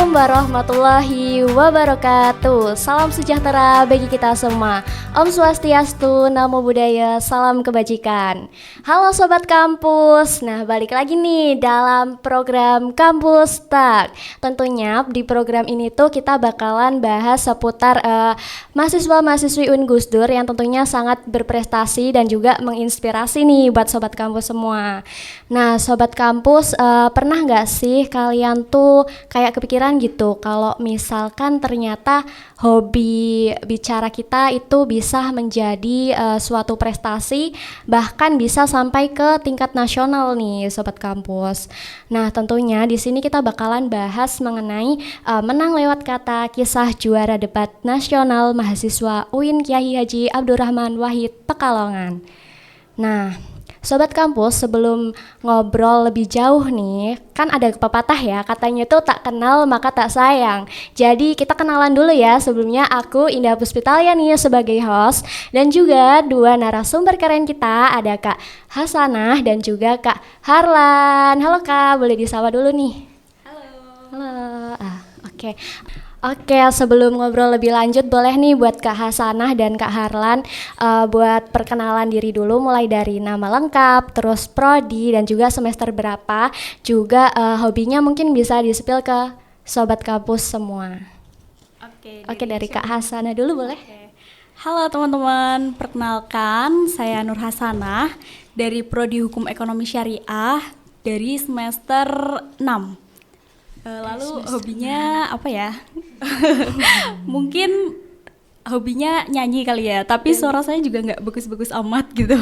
Assalamualaikum warahmatullahi wabarakatuh. Salam sejahtera bagi kita semua. Om Swastiastu, Namo Buddhaya, salam kebajikan. Halo Sobat Kampus. Nah, balik lagi nih dalam program Kampus Tak. Tentunya di program ini tuh kita bakalan bahas seputar mahasiswa-mahasiswi UIN Gus Dur yang tentunya sangat berprestasi dan juga menginspirasi nih buat Sobat Kampus semua. Nah, Sobat Kampus, pernah nggak sih kalian tuh kayak kepikiran gitu kalau misalkan ternyata hobi bicara kita itu bisa menjadi suatu prestasi, bahkan bisa sampai ke tingkat nasional nih Sobat Kampus. Nah, tentunya di sini kita bakalan bahas mengenai menang lewat kata kisah juara debat nasional mahasiswa UIN Kyai Haji Abdurrahman Wahid Pekalongan. Nah, Sobat Kampus, sebelum ngobrol lebih jauh nih, kan ada pepatah ya, katanya tuh tak kenal maka tak sayang. Jadi kita kenalan dulu ya. Sebelumnya aku Indah Puspitalia nih sebagai host, dan juga dua narasumber keren kita, ada Kak Hasanah dan juga Kak Harlan. Halo Kak, boleh disapa dulu nih. Halo. Oke. Oke, sebelum ngobrol lebih lanjut, boleh nih buat Kak Hasanah dan Kak Harlan buat perkenalan diri dulu, mulai dari nama lengkap, terus prodi, dan juga semester berapa, juga hobinya mungkin bisa di-spill ke Sobat Kampus semua. Oke, dari Kak Hasanah dulu boleh? Halo teman-teman, perkenalkan saya Nur Hasanah dari Prodi Hukum Ekonomi Syariah dari semester 6. Lalu hobinya apa ya? Mungkin hobinya nyanyi kali ya, tapi suara saya juga nggak bagus-bagus amat gitu.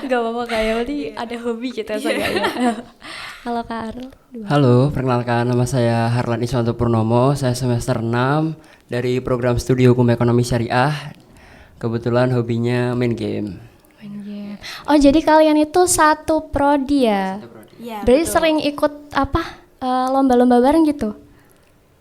Gak apa-apa, kayak tadi ada hobi kita saya. Halo Kak Harlan. Halo, perkenalkan nama saya Harlan Iswanto Purnomo, saya semester 6 dari program studi Hukum Ekonomi Syariah. Kebetulan hobinya main game. Oh, jadi kalian itu satu prodi ya? Ya, berarti betul. sering ikut apa? Lomba-lomba bareng gitu?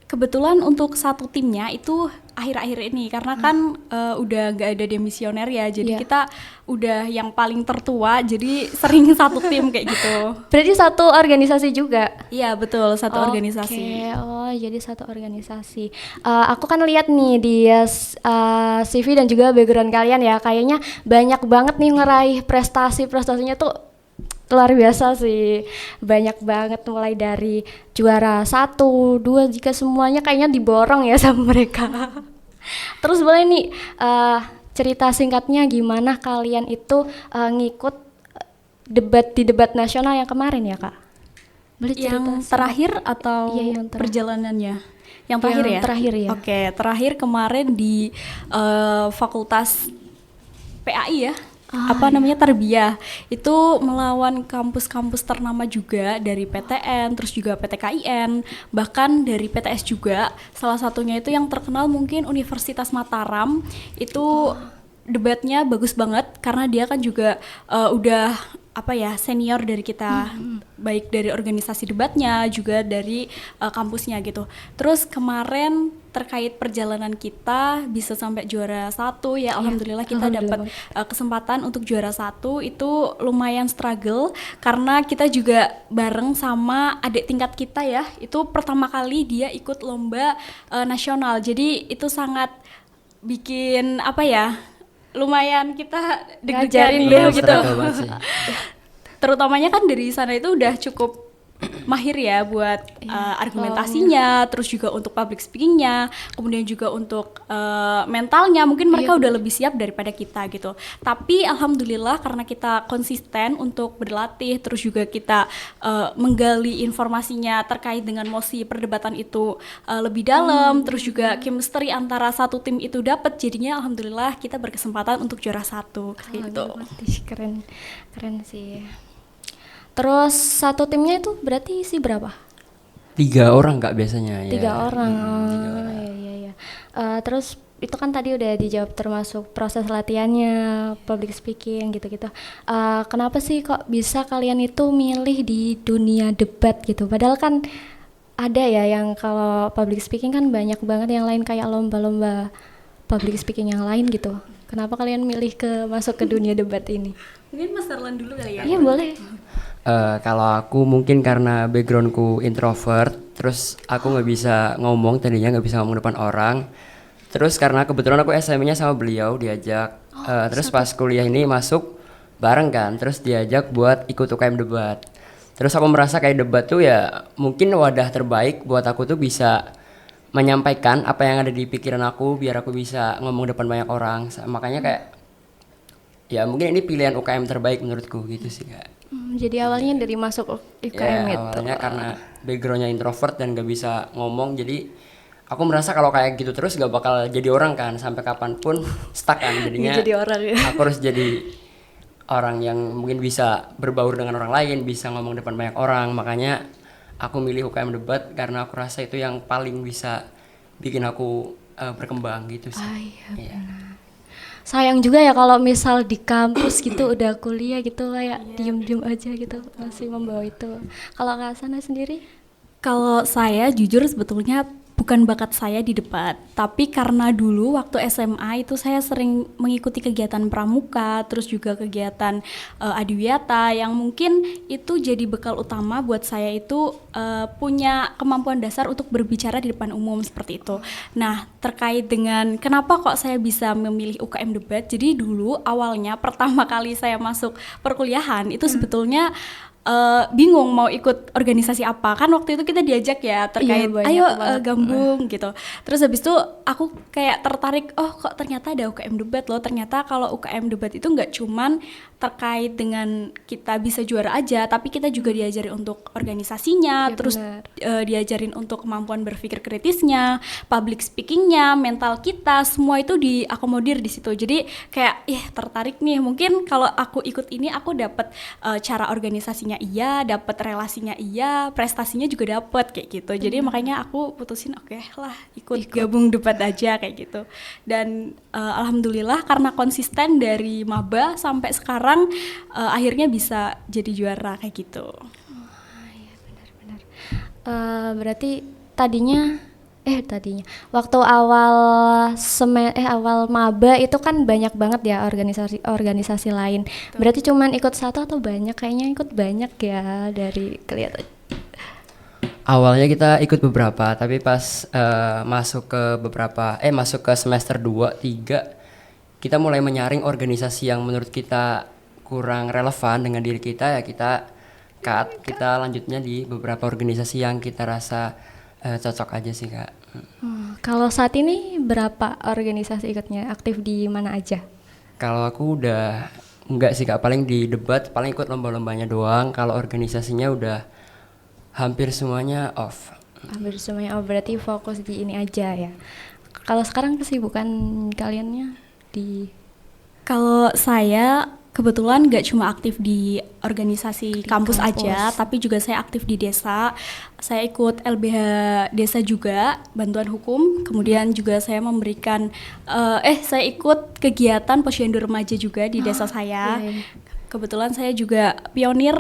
Kebetulan untuk satu timnya itu akhir-akhir ini karena kan udah nggak ada demisioner ya, jadi kita udah yang paling tertua, jadi sering satu tim kayak gitu. Berarti satu organisasi juga? Iya betul, satu organisasi. Oh, jadi satu organisasi. Aku kan lihat nih di CV dan juga background kalian ya, kayaknya banyak banget nih ngeraih prestasinya tuh luar biasa sih, banyak banget, mulai dari juara 1, 2, jika semuanya kayaknya diborong ya sama mereka. Terus boleh nih cerita singkatnya gimana kalian itu ngikut debat nasional yang kemarin ya Kak? Boleh cerita Yang terakhir atau yang perjalanannya? Yang terakhir ya? Terakhir ya. Oke, terakhir kemarin di Fakultas PAI ya. Tarbiyah, itu melawan kampus-kampus ternama juga dari PTN, terus juga PTKIN, bahkan dari PTS juga. Salah satunya itu yang terkenal mungkin Universitas Mataram. Itu debatnya bagus banget karena dia kan juga udah senior dari kita, baik dari organisasi debatnya juga dari kampusnya gitu. Terus kemarin terkait perjalanan kita bisa sampai juara 1 ya, alhamdulillah kita dapat kesempatan untuk juara 1. Itu lumayan struggle karena kita juga bareng sama adik tingkat kita ya, itu pertama kali dia ikut lomba nasional, jadi itu sangat bikin lumayan kita deg-degan dulu gitu. Terutamanya kan dari sana itu udah cukup mahir ya buat argumentasinya, terus juga untuk public speakingnya, kemudian juga untuk mentalnya mungkin mereka udah lebih siap daripada kita gitu. Tapi alhamdulillah karena kita konsisten untuk berlatih, terus juga kita menggali informasinya terkait dengan mosi perdebatan itu lebih dalam, terus juga chemistry antara satu tim itu dapat, jadinya alhamdulillah kita berkesempatan untuk juara 1 gitu. Keren sih. Terus satu timnya itu berarti isi berapa? 3 orang Kak biasanya. 3 orang. Iya. Terus itu kan tadi udah dijawab termasuk proses latihannya, public speaking gitu-gitu. Kenapa sih kok bisa kalian itu milih di dunia debat gitu? Padahal kan ada ya yang kalau public speaking kan banyak banget yang lain kayak lomba-lomba public speaking yang lain gitu. Kenapa kalian milih masuk ke dunia debat ini? Mungkin Mas Harlan dulu kali ya? Iya boleh. Kalau aku mungkin karena backgroundku introvert, terus aku nggak bisa ngomong tadinya, nggak bisa ngomong depan orang. Terus karena kebetulan aku SMA-nya sama beliau diajak, terus pas kuliah ini masuk bareng kan, terus diajak buat ikut UKM debat. Terus aku merasa kayak debat tuh ya mungkin wadah terbaik buat aku tuh bisa menyampaikan apa yang ada di pikiran aku biar aku bisa ngomong depan banyak orang. Makanya kayak ya mungkin ini pilihan UKM terbaik menurutku gitu sih Kak. Jadi awalnya dari masuk UKM Ya, gitu. awalnya karena backgroundnya introvert dan gak bisa ngomong, jadi aku merasa kalau kayak gitu terus gak bakal jadi orang kan, sampai kapanpun stuck kan, jadinya Nggak jadi orang ya. aku harus jadi orang yang mungkin bisa berbaur dengan orang lain, bisa ngomong depan banyak orang. Makanya aku milih UKM debat karena aku rasa itu yang paling bisa bikin aku berkembang gitu sih. Iya. Sayang juga ya kalau misal di kampus gitu udah kuliah gitu kayak diem-diem aja gitu masih membawa itu. Kalau Kak Sana sendiri? Kalau saya jujur sebetulnya bukan bakat saya di debat, tapi karena dulu waktu SMA itu saya sering mengikuti kegiatan pramuka, terus juga kegiatan adiwiyata yang mungkin itu jadi bekal utama buat saya itu punya kemampuan dasar untuk berbicara di depan umum seperti itu. Nah, terkait dengan kenapa kok saya bisa memilih UKM debat, jadi dulu awalnya pertama kali saya masuk perkuliahan itu sebetulnya bingung mau ikut organisasi apa, kan waktu itu kita diajak ya terkait banyak ayo banget. gabung gitu. Terus habis itu aku kayak tertarik, oh kok ternyata ada UKM debat loh. Ternyata kalau UKM debat itu nggak cuman terkait dengan kita bisa juara aja, tapi kita juga diajari untuk organisasinya, Iya, terus benar. diajarin untuk kemampuan berpikir kritisnya, public speakingnya, mental kita, semua itu diakomodir di situ. Jadi kayak tertarik nih, mungkin kalau aku ikut ini aku dapat cara organisasinya iya, dapat relasinya iya, prestasinya juga dapat kayak gitu. Jadi makanya aku putusin oke lah ikut gabung debat aja kayak gitu. Dan alhamdulillah karena konsisten dari maba sampai sekarang akhirnya bisa jadi juara kayak gitu. Berarti tadinya waktu awal awal maba itu kan banyak banget ya organisasi lain. Berarti cuman ikut satu atau banyak? Kayaknya ikut banyak ya dari kelihatan. Awalnya kita ikut beberapa, tapi pas masuk ke semester 2, 3 kita mulai menyaring organisasi yang menurut kita kurang relevan dengan diri kita, ya kita cut. Kita lanjutnya di beberapa organisasi yang kita rasa cocok aja sih Kak. Kalau saat ini berapa organisasi ikutnya? Aktif di mana aja? Kalau aku udah enggak sih Kak, paling di debat, paling ikut lomba-lombanya doang. Kalau organisasinya udah hampir semuanya off. Hampir semuanya. Berarti fokus di ini aja ya. Kalau sekarang kesibukan kaliannya di? Kalau saya kebetulan nggak cuma aktif di organisasi kampus aja, tapi juga saya aktif di desa. Saya ikut LBH desa juga, bantuan hukum. Kemudian juga saya memberikan, saya ikut kegiatan posyandu remaja juga di desa saya. Iya. Kebetulan saya juga pionir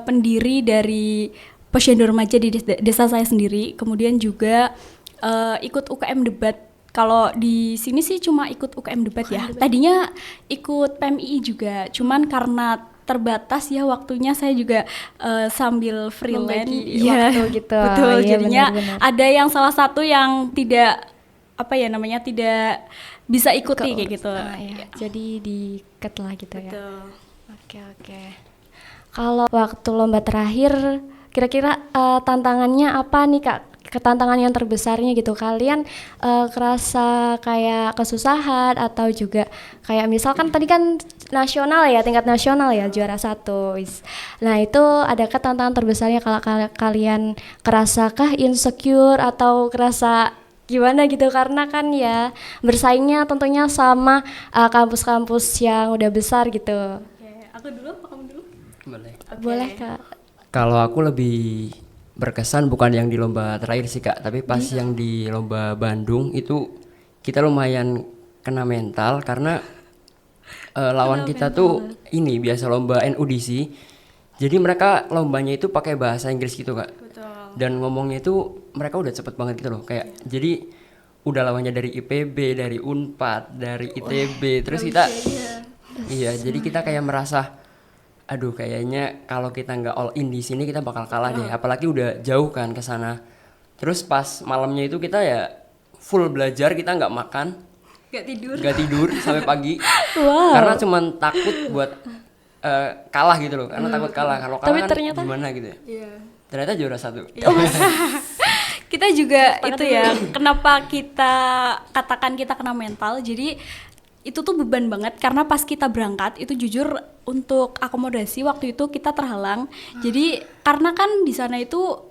pendiri dari posyandu remaja di desa saya sendiri. Kemudian juga ikut UKM debat. Kalau di sini sih cuma ikut UKM debat ya. Tadinya ikut PMI juga, cuman karena terbatas ya waktunya, saya juga sambil freelance. Membagi waktu gitu. Betul, Iya, jadinya benar-benar. ada yang salah satu yang tidak tidak bisa ikuti kayak gitu. Iya. Jadi di-cut lah gitu ya. Betul. Oke. Kalau waktu lomba terakhir, kira-kira tantangannya apa nih Kak? Tantangan yang terbesarnya gitu, kalian kerasa kayak kesusahan atau juga kayak misalkan tadi kan nasional ya, tingkat nasional ya, juara 1. Nah itu adakah tantangan terbesarnya kalau kalian kerasakah insecure atau kerasa gimana gitu, karena kan ya bersaingnya tentunya sama kampus-kampus yang udah besar gitu. Oke, aku dulu apa kamu dulu? Boleh. Boleh Kak. Kalau aku lebih berkesan bukan yang di lomba terakhir sih Kak, tapi pas yang di lomba Bandung itu kita lumayan kena mental karena lawan kita tuh ini biasa lomba NUDC. Jadi mereka lombanya itu pakai bahasa Inggris gitu Kak. Betul. Dan ngomongnya itu mereka udah cepet banget gitu loh, kayak jadi udah lawannya dari IPB, dari Unpad, dari ITB, terus kita iya, jadi kita kayak merasa aduh kayaknya kalau kita nggak all in di sini kita bakal kalah deh, apalagi udah jauh kan ke sana. Terus pas malamnya itu kita ya full belajar, kita nggak makan, nggak tidur sampai pagi, karena cuman takut buat kalah gitu loh, karena takut kalah. Kalau kalah Tapi kan ternyata- gimana gitu ya. Ternyata juara 1. Kita juga itu ya, kenapa kita katakan kita kena mental. Jadi itu tuh beban banget karena pas kita berangkat itu jujur untuk akomodasi waktu itu kita terhalang. Jadi karena kan di sana itu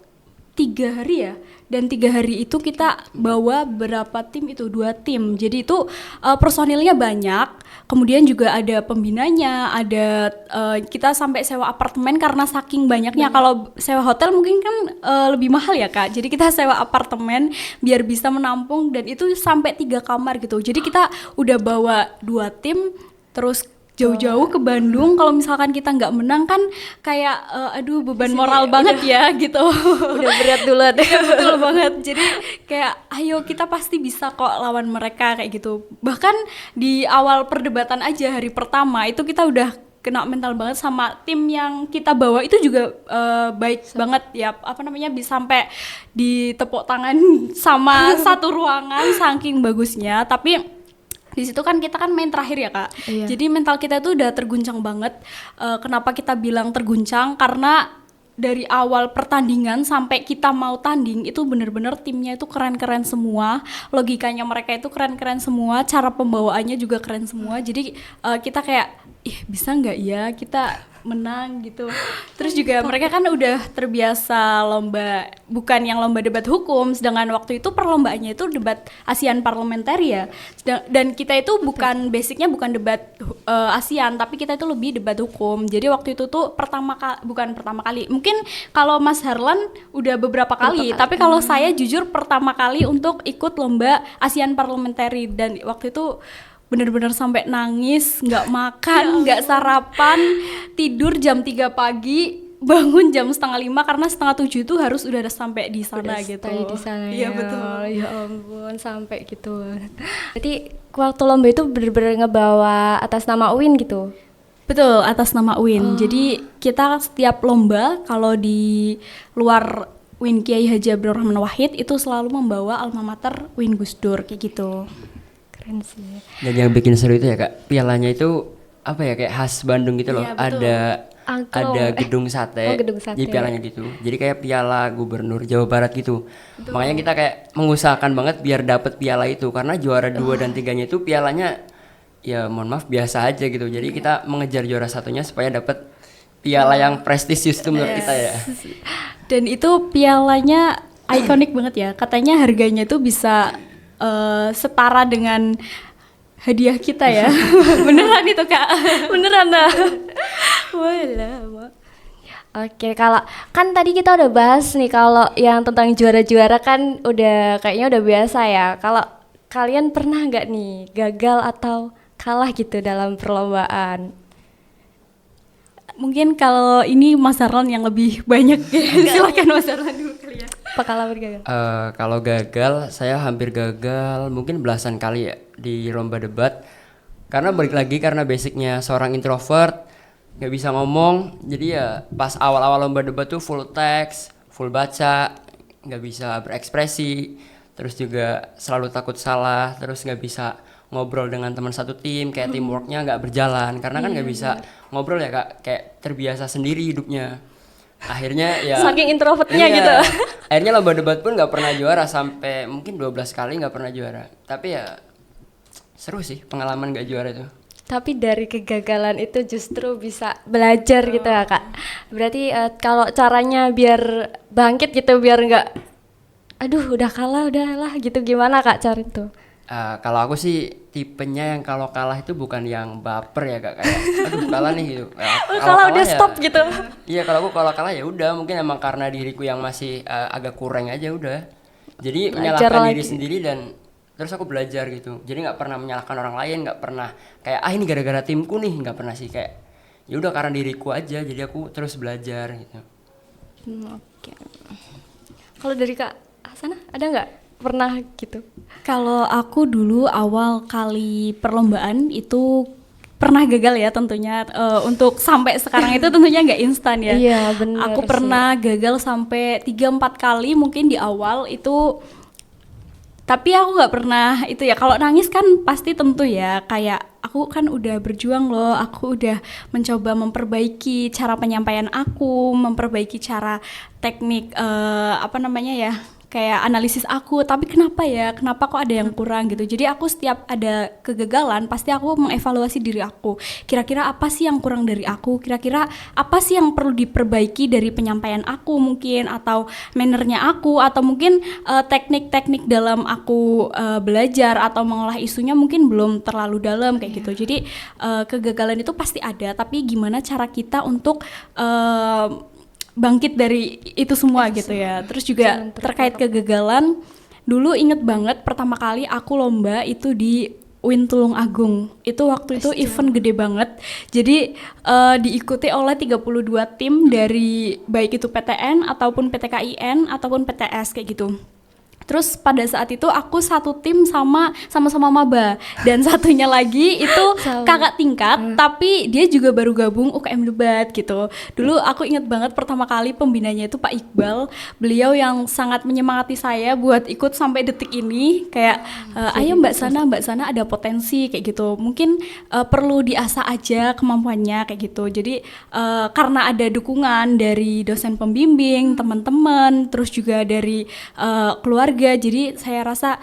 3 hari ya, dan 3 hari itu kita bawa berapa tim itu 2 tim. Jadi itu personilnya banyak, kemudian juga ada pembinanya, ada kita sampai sewa apartemen karena saking banyaknya. Kalau sewa hotel mungkin kan lebih mahal ya Kak. Jadi kita sewa apartemen biar bisa menampung, dan itu sampai 3 kamar gitu. Jadi kita udah bawa 2 tim terus jauh-jauh ke Bandung. Kalau misalkan kita nggak menang kan kayak aduh beban moral banget ya gitu. Udah berat dulu deh. Betul banget. Jadi kayak ayo kita pasti bisa kok lawan mereka kayak gitu. Bahkan di awal perdebatan aja hari pertama itu kita udah kena mental banget sama tim yang kita bawa itu juga baik banget ya, apa namanya, bisa sampai ditepuk tangan sama satu ruangan saking bagusnya. Tapi di situ kan kita kan main terakhir ya Kak. Iya. Jadi mental kita itu udah terguncang banget. Kenapa kita bilang terguncang? Karena dari awal pertandingan sampai kita mau tanding itu bener-bener timnya itu keren-keren semua, logikanya mereka itu keren-keren semua, cara pembawaannya juga keren semua. Jadi kita kayak bisa nggak ya kita menang gitu. Terus juga mereka kan udah terbiasa lomba, bukan yang lomba debat hukum, sedangkan waktu itu perlombaannya itu debat ASEAN parlementer ya. Dan kita itu bukan basicnya bukan debat ASEAN, tapi kita itu lebih debat hukum. Jadi waktu itu tuh bukan pertama kali. Mungkin kalau Mas Harlan udah beberapa kali, tapi kalau saya jujur pertama kali untuk ikut lomba ASEAN parlementer, dan waktu itu bener-bener sampai nangis, nggak makan, nggak sarapan, tidur jam 3 pagi, bangun jam 4:30 karena 6:30 itu harus udah sampai di sana Udah gitu. stay di sana Iya ya. betul. Ya ampun, sampai gitu. Berarti waktu lomba itu bener-bener ngebawa atas nama UIN gitu. Betul, atas nama UIN. Jadi kita setiap lomba kalau di luar UIN Kiai Haji Abdurrahman Wahid itu selalu membawa alma mater UIN Gus Dur kayak gitu. Keren sih. Dan yang bikin seru itu ya Kak, pialanya itu apa ya, kayak khas Bandung gitu loh. Iya, betul. Angklung. Ada gedung sate. Oh, gedung sate. Jadi pialanya gitu. Jadi kayak piala gubernur Jawa Barat gitu. Makanya kita kayak mengusahakan banget biar dapet piala itu, karena juara 2 dan 3-nya itu pialanya ya mohon maaf biasa aja gitu. Jadi kita mengejar juara 1-nya supaya dapet piala yang prestisius itu menurut kita ya. Dan itu pialanya ikonik banget ya. Katanya harganya tuh bisa setara dengan hadiah kita ya. Beneran itu Kak? Beneran dah. Walah. Oke, kalau kan tadi kita udah bahas nih kalau yang tentang juara-juara kan udah kayaknya udah biasa ya. Kalau kalian pernah nggak nih gagal atau kalah gitu dalam perlombaan? Mungkin kalau ini Mas Harlan yang lebih banyak ya. Silakan Mas Harlan dulu kali ya. Apa kalah bergagal? Kalau gagal, saya hampir gagal mungkin belasan kali ya di lomba debat. Karena balik lagi, karena basicnya seorang introvert, nggak bisa ngomong. Jadi ya pas awal-awal lomba debat tuh full teks, full baca, nggak bisa berekspresi. Terus juga selalu takut salah, terus nggak bisa ngobrol dengan teman satu tim, kayak teamworknya nggak berjalan. Karena kan nggak bisa ngobrol ya Kak, kayak terbiasa sendiri hidupnya. Akhirnya ya Saking introvertnya iya. gitu. Akhirnya lomba debat pun nggak pernah juara, sampai mungkin 12 kali nggak pernah juara. Tapi ya seru sih pengalaman nggak juara itu. Tapi dari kegagalan itu justru bisa belajar gitu ya Kak. Berarti kalau caranya biar bangkit gitu, biar nggak aduh udah kalah udahlah gitu, gimana Kak cara itu? Kalau aku sih tipenya yang kalau kalah itu bukan yang baper ya Kak, kayak aduh kalah nih gitu. Kalah udah stop gitu. Iya, kalau aku kalau kalah ya udah, mungkin emang karena diriku yang masih agak kurang aja udah. Jadi Belajar menyalahkan diri lagi. sendiri, dan terus aku belajar gitu. Jadi nggak pernah menyalahkan orang lain, nggak pernah kayak ini gara-gara timku nih, nggak pernah sih, kayak ya udah karena diriku aja. Jadi aku terus belajar gitu. Oke. Kalau dari Kak Hasanah ada nggak pernah gitu? Kalau aku dulu awal kali perlombaan itu pernah gagal ya tentunya, untuk sampai sekarang itu tentunya nggak instan ya. Iya, benar Aku sih. pernah gagal sampai 3-4 kali mungkin di awal itu, tapi aku nggak pernah itu ya. Kalau nangis kan pasti tentu ya, kayak aku kan udah berjuang loh, aku udah mencoba memperbaiki cara penyampaian aku, memperbaiki cara teknik apa namanya ya, kayak analisis aku, tapi kenapa kok ada yang kurang gitu. Jadi aku setiap ada kegagalan pasti aku mengevaluasi diri aku, kira-kira apa sih yang kurang dari aku, kira-kira apa sih yang perlu diperbaiki dari penyampaian aku mungkin, atau mannernya aku, atau mungkin teknik-teknik dalam aku belajar atau mengolah isunya mungkin belum terlalu dalam kayak gitu. Jadi kegagalan itu pasti ada, tapi gimana cara kita untuk bangkit dari itu semua gitu ya. Terus juga terkait kegagalan, dulu inget banget pertama kali aku lomba itu di UIN Tulung Agung. Itu waktu itu event gede banget. Jadi diikuti oleh 32 tim dari baik itu PTN ataupun PTKIN ataupun PTS kayak gitu. Terus pada saat itu aku satu tim sama-sama maba, dan satunya lagi itu kakak tingkat, tapi dia juga baru gabung UKM Debat gitu. Dulu aku inget banget pertama kali pembinanya itu Pak Iqbal, beliau yang sangat menyemangati saya buat ikut sampai detik ini, kayak ayo Mbak Sana ada potensi kayak gitu, mungkin perlu diasah aja kemampuannya kayak gitu. Jadi karena ada dukungan dari dosen pembimbing, teman-teman, terus juga dari keluarga, jadi saya rasa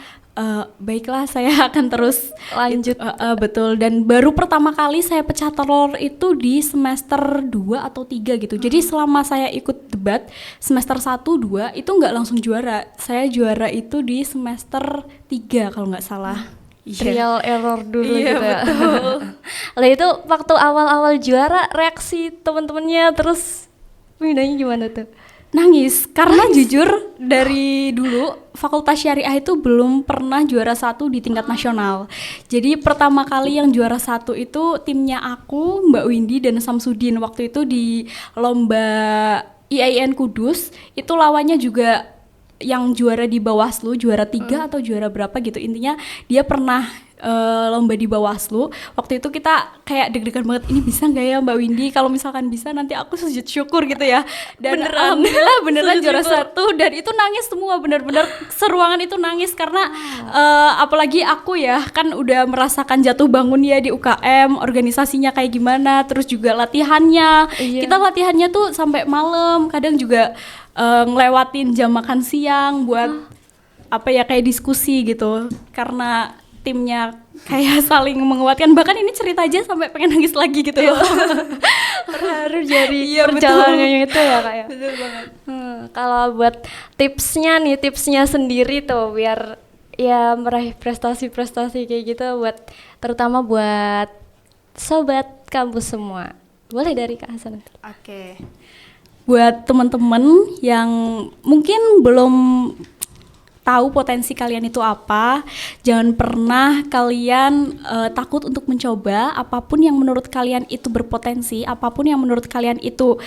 baiklah, saya akan terus Lanjut. betul. Dan baru pertama kali saya pecah telur itu di semester 2 atau 3 gitu. Jadi selama saya ikut debat semester 1, 2 itu nggak langsung juara. Saya juara itu di semester 3 kalau nggak salah. Trial error dulu Iya, gitu ya. betul. Lah itu waktu awal-awal juara, reaksi teman-temannya terus pembinanya gimana tuh? Nangis, karena jujur dari dulu Fakultas Syariah itu belum pernah juara 1 di tingkat nasional. Jadi pertama kali yang juara 1 itu timnya aku, Mbak Windy dan Samsudin. Waktu itu di lomba IAIN Kudus, itu lawannya juga yang juara di Bawaslu, juara 3 atau juara berapa gitu. Intinya dia pernah lomba di Bawaslu. Waktu itu kita kayak deg-degan banget, ini bisa nggak ya Mbak Windy? Kalau misalkan bisa nanti aku sujud syukur gitu ya. Dan alhamdulillah beneran juara 1, dan itu nangis semua, bener-bener seruangan itu nangis karena apalagi aku ya kan udah merasakan jatuh bangun ya di UKM, organisasinya kayak gimana, terus juga latihannya. Kita latihannya tuh sampai malam, kadang juga ngelewatin jam makan siang buat apa ya, kayak diskusi gitu, karena timnya kayak saling menguatkan. Bahkan ini cerita aja sampai pengen nangis lagi gitu loh. Terharu jadi Iya, perjalanannya itu ya Kak ya. Betul banget. Kalau buat tipsnya sendiri tuh biar ya meraih prestasi-prestasi kayak gitu, buat terutama buat sobat kampus semua. Boleh dari Kak Hasan. Oke. Buat teman-teman yang mungkin belum tahu potensi kalian itu apa, jangan pernah kalian takut untuk mencoba apapun yang menurut kalian itu berpotensi, apapun yang menurut kalian itu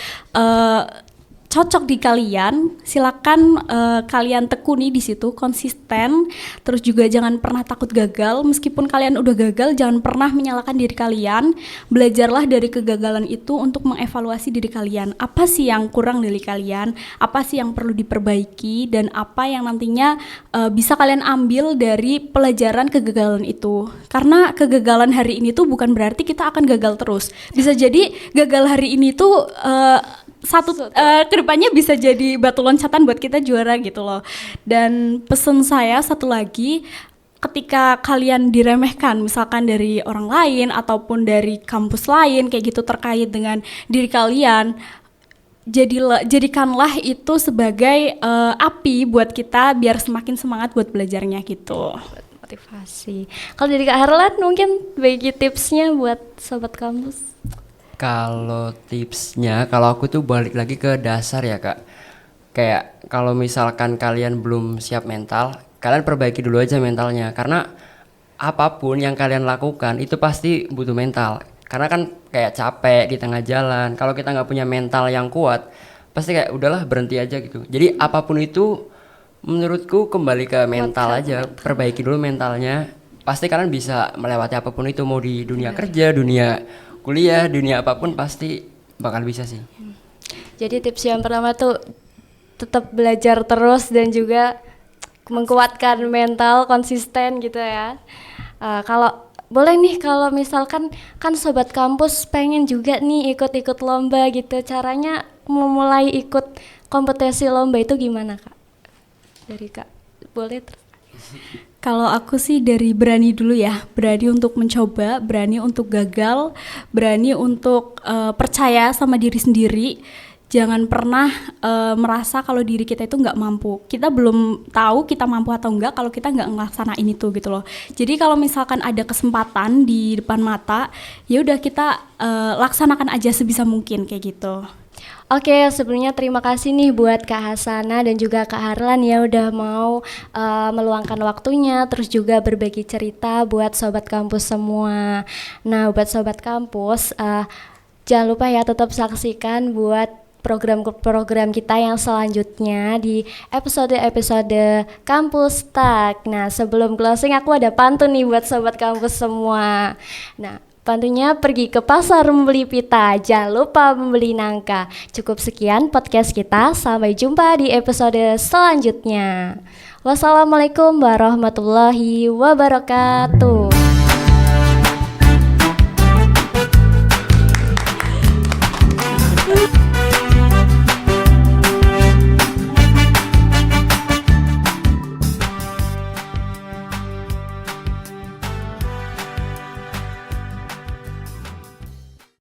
cocok di kalian, silakan kalian tekuni di situ, konsisten. Terus juga jangan pernah takut gagal, meskipun kalian udah gagal jangan pernah menyalahkan diri kalian. Belajarlah dari kegagalan itu untuk mengevaluasi diri kalian, apa sih yang kurang dari kalian, apa sih yang perlu diperbaiki, dan apa yang nantinya bisa kalian ambil dari pelajaran kegagalan itu. Karena kegagalan hari ini tuh bukan berarti kita akan gagal terus. Bisa jadi gagal hari ini tuh kedepannya bisa jadi batu loncatan buat kita juara gitu loh. Dan pesan saya satu lagi, ketika kalian diremehkan misalkan dari orang lain ataupun dari kampus lain kayak gitu terkait dengan diri kalian, jadikanlah itu sebagai api buat kita biar semakin semangat buat belajarnya gitu. Motivasi. Kalau dari Kak Harlan mungkin bagi tipsnya buat sobat kampus. Kalau tipsnya, kalau aku tuh balik lagi ke dasar ya Kak. Kayak kalau misalkan kalian belum siap mental, kalian perbaiki dulu aja mentalnya. Karena apapun yang kalian lakukan itu pasti butuh mental. Karena kan kayak capek di tengah jalan. Kalau kita nggak punya mental yang kuat, pasti kayak udahlah berhenti aja gitu. Jadi apapun itu menurutku kembali ke mental aja. Perbaiki dulu mentalnya. pasti kalian bisa melewati apapun itu, mau di dunia kerja, dunia kuliah, dunia apapun pasti bakal bisa sih. Jadi tips yang pertama tuh tetap belajar terus dan juga menguatkan mental, konsisten gitu ya. Kalau boleh nih, kalau misalkan kan sobat kampus pengen juga nih ikut-ikut lomba gitu, caranya memulai ikut kompetisi lomba itu gimana Kak? Dari Kak, boleh terus. Kalau aku sih dari berani dulu ya, berani untuk mencoba, berani untuk gagal, berani untuk percaya sama diri sendiri. Jangan pernah merasa kalau diri kita itu nggak mampu. Kita belum tahu kita mampu atau enggak kalau kita nggak ngelaksanain itu gitu loh. Jadi kalau misalkan ada kesempatan di depan mata, ya udah kita laksanakan aja sebisa mungkin kayak gitu. Oke, sebelumnya terima kasih nih buat Kak Hasana dan juga Kak Harlan ya udah mau meluangkan waktunya, terus juga berbagi cerita buat sobat kampus semua. Nah, buat sobat kampus, jangan lupa ya tetap saksikan buat program-program kita yang selanjutnya di episode-episode Kampus Tak. Nah, sebelum closing aku ada pantun nih buat sobat kampus semua. Nah, pantunya pergi ke pasar membeli pita, jangan lupa membeli nangka. Cukup sekian podcast kita, sampai jumpa di episode selanjutnya. Wassalamualaikum warahmatullahi wabarakatuh.